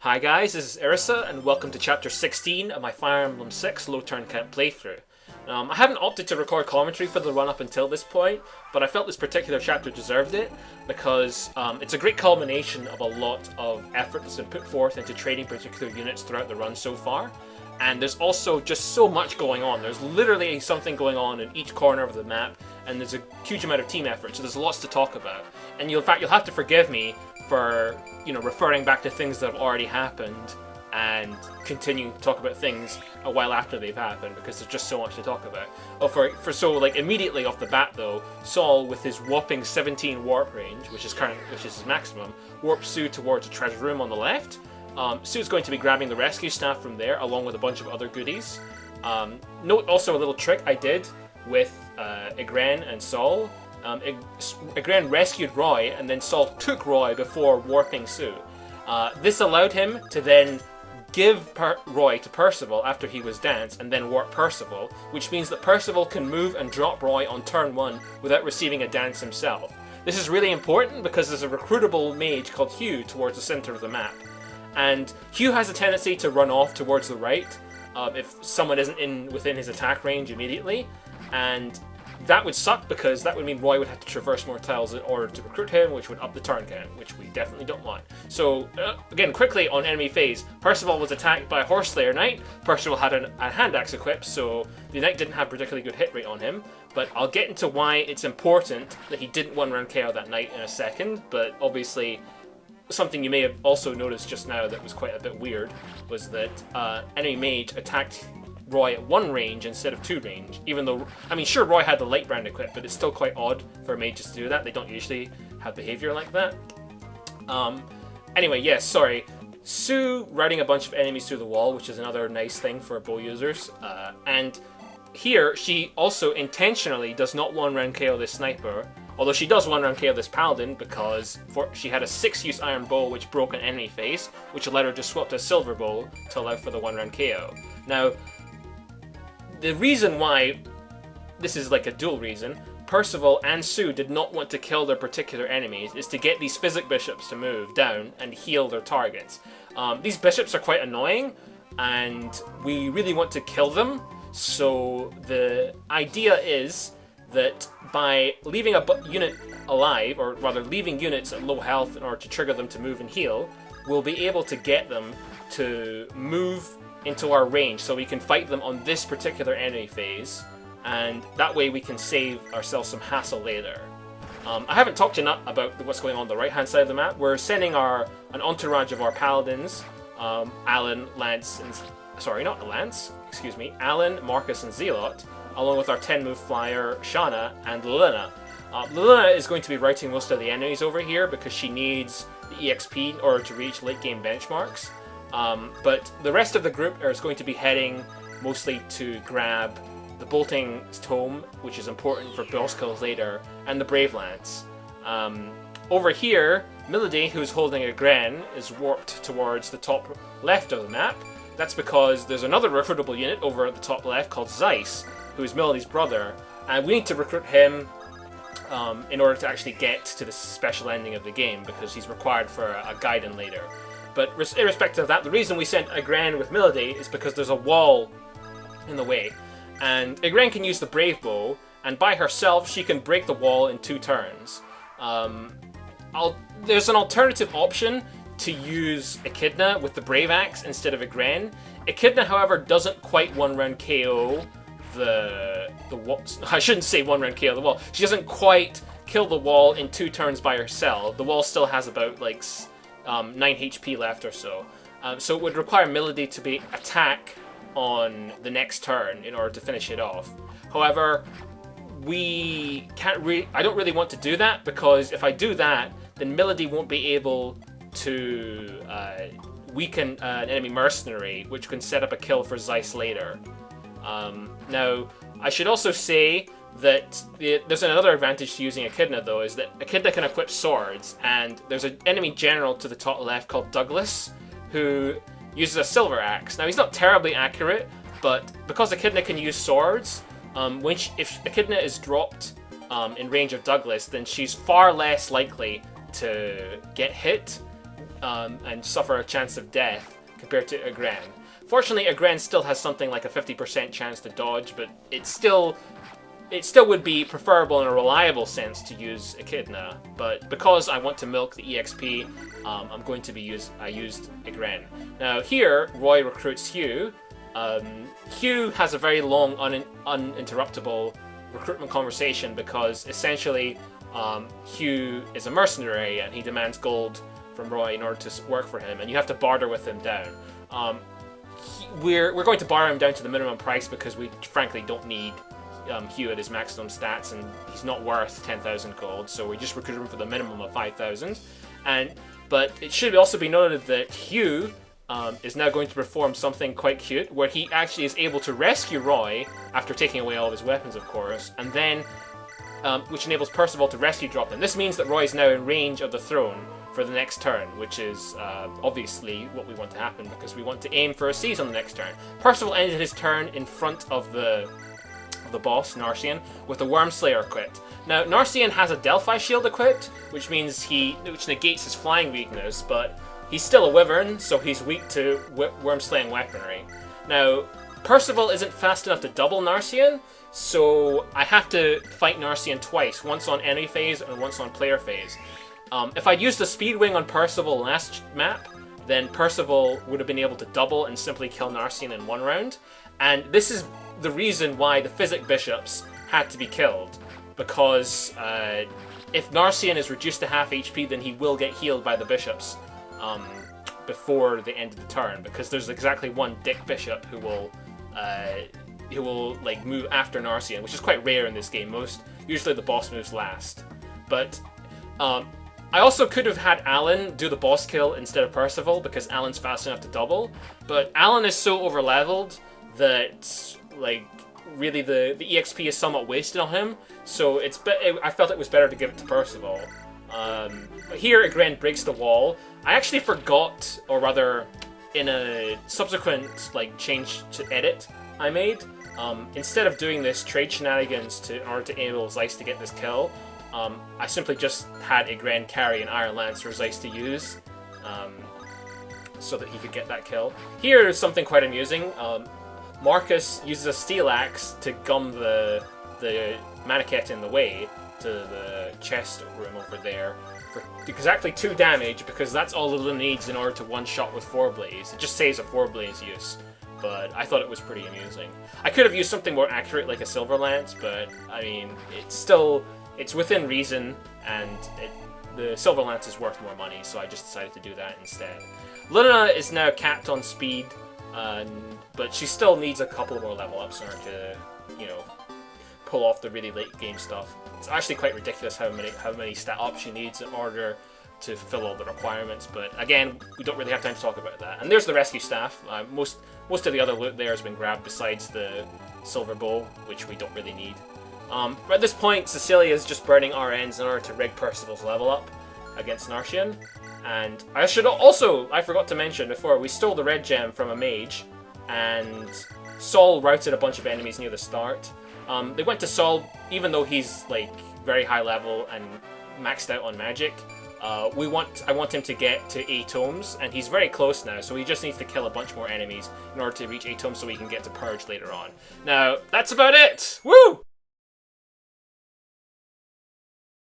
Hi guys, this is Irisa, and welcome to Chapter 16 of my Fire Emblem 6 Low Turn Count playthrough. I haven't opted to record commentary for the run up until this point, but I felt this particular chapter deserved it because it's a great culmination of a lot of effort that's been put forth into training particular units throughout the run so far. And there's also just so much going on. There's literally something going on in each corner of the map, and there's a huge amount of team effort, so there's lots to talk about. And in fact, you'll have to forgive me for, referring back to things that have already happened and continuing to talk about things a while after they've happened, because there's just so much to talk about. Immediately off the bat though, Saul, with his whopping 17 warp range, which is his maximum, warps Sue towards a treasure room on the left. Sue's going to be grabbing the rescue staff from there, along with a bunch of other goodies. Note also a little trick I did with Igrene and Saul. Igrene rescued Roy, and then Saul took Roy before warping Sue. This allowed him to then give Roy to Percival after he was danced, and then warp Percival, which means that Percival can move and drop Roy on turn 1 without receiving a dance himself. This is really important because there's a recruitable mage called Hugh towards the center of the map. And Hugh has a tendency to run off towards the right if someone isn't within his attack range immediately, and that would suck because that would mean Roy would have to traverse more tiles in order to recruit him, which would up the turn count, which we definitely don't want. So, again, quickly on enemy phase, Percival was attacked by a Horse Slayer Knight. Percival had a hand axe equipped, so the Knight didn't have particularly good hit rate on him, but I'll get into why it's important that he didn't one-round KO that Knight in a second, but obviously something you may have also noticed just now that was quite a bit weird was that enemy mage attacked Roy at 1 range instead of 2 range, even though, sure, Roy had the light brand equipped, but it's still quite odd for mages to do that. They don't usually have behavior like that. Anyway, yes, sorry. Sue routing a bunch of enemies through the wall, which is another nice thing for bow users, and here she also intentionally does not one-round KO this sniper, although she does one-round KO this paladin because she had a 6-use iron bow which broke an enemy face, which allowed her to swap to a silver bow to allow for the one-round KO. Now, the reason why this is like a dual reason, Percival and Sue did not want to kill their particular enemies, is to get these physic bishops to move down and heal their targets. These bishops are quite annoying, and we really want to kill them, so the idea is that by leaving a unit alive, or rather leaving units at low health in order to trigger them to move and heal, we'll be able to get them to move into our range so we can fight them on this particular enemy phase, and that way we can save ourselves some hassle later. I haven't talked enough about what's going on the right hand side of the map. We're sending an entourage of our paladins, Alan, Marcus, and Zealot, along with our 10-move flyer, Shana, and Lilina. Lilina is going to be routing most of the enemies over here because she needs the EXP in order to reach late game benchmarks. But the rest of the group is going to be heading mostly to grab the Bolting Tome, which is important for boss kills later, and the Brave Lance. Over here, Milady, who's holding a Igrene, is warped towards the top left of the map. That's because there's another recruitable unit over at the top left called Zeiss, who is Milady's brother, and we need to recruit him in order to actually get to the special ending of the game, because he's required for a Gaiden later. But irrespective of that, the reason we sent Igrene with Milady is because there's a wall in the way. And Igrene can use the Brave Bow, and by herself she can break the wall in 2 turns. There's an alternative option to use Echidna with the Brave Axe instead of Igrene. Echidna, however, doesn't quite one-round KO the wall. I shouldn't say one-round KO the wall. She doesn't quite kill the wall in 2 turns by herself. The wall still has about 9 HP left or so. So it would require Milady to be attack on the next turn in order to finish it off. However, I don't really want to do that, because if I do that, then Milady won't be able to weaken an enemy mercenary, which can set up a kill for Zeiss later. Now, I should also say that there's another advantage to using Echidna, though, is that Echidna can equip swords, and there's an enemy general to the top left called Douglas, who uses a silver axe. Now, he's not terribly accurate, but because Echidna can use swords, if Echidna is dropped in range of Douglas, then she's far less likely to get hit and suffer a chance of death compared to Igrene. Fortunately, Igrene still has something like a 50% chance to dodge, but it still would be preferable in a reliable sense to use Echidna. But because I want to milk the EXP, I used Igrene. Now here, Roy recruits Hugh. Hugh has a very long, uninterruptible recruitment conversation because essentially Hugh is a mercenary and he demands gold from Roy in order to work for him, and you have to barter with him down. We're going to barter him down to the minimum price because we frankly don't need Hugh at his maximum stats, and he's not worth 10,000 gold, so we just recruited him for the minimum of 5,000. But it should also be noted that Hugh is now going to perform something quite cute, where he actually is able to rescue Roy after taking away all of his weapons, of course, and then which enables Percival to rescue drop him. This means that Roy is now in range of the throne for the next turn, which is obviously what we want to happen because we want to aim for a seize on the next turn. Percival ended his turn in front of the boss, Narcian, with a Wormslayer equipped. Now, Narcian has a Delphi shield equipped, which negates his flying weakness, but he's still a Wyvern, so he's weak to Worm-slaying weaponry. Now, Percival isn't fast enough to double Narcian, so I have to fight Narcian twice, once on enemy phase and once on player phase. If I'd used the Speed Wing on Percival last map, then Percival would have been able to double and simply kill Narcian in one round. And this is the reason why the Physic Bishops had to be killed, because if Narcian is reduced to half HP, then he will get healed by the Bishops before the end of the turn, because there's exactly one Dick Bishop who will like move after Narcian, which is quite rare in this game. Usually the boss moves last. But I also could have had Alan do the boss kill instead of Percival, because Alan's fast enough to double, but Alan is so overleveled that like really the EXP is somewhat wasted on him, so I felt it was better to give it to Percival. But here Igrene breaks the wall. I actually forgot, or rather in a subsequent like change to edit I made, instead of doing this trade shenanigans in order to enable Zeiss to get this kill, I simply just had Igrene carry an Iron Lance for Zeiss to use, so that he could get that kill. Here is something quite amusing. Marcus uses a steel axe to gum the Maniket in the way to the chest room over there for exactly 2 damage, because that's all it needs in order to one-shot with 4 Blaze. It just saves a 4 Blaze use, but I thought it was pretty amusing. I could have used something more accurate like a Silver Lance, but I mean, it's within reason, and the Silver Lance is worth more money, so I just decided to do that instead. Luna is now capped on speed, but she still needs a couple more level ups in order to, pull off the really late game stuff. It's actually quite ridiculous how many stat ups she needs in order to fulfill all the requirements, but again, we don't really have time to talk about that. And there's the rescue staff. Most of the other loot there has been grabbed besides the silver bow, which we don't really need. At this point, Cecilia is just burning RNs in order to rig Percival's level up against Narcian. And I forgot to mention before, we stole the red gem from a mage, and Saul routed a bunch of enemies near the start. They went to Saul, even though he's like very high level and maxed out on magic. I want him to get to 8 tomes, and he's very close now, so he just needs to kill a bunch more enemies in order to reach 8 tomes so we can get to Purge later on. Now, that's about it! Woo!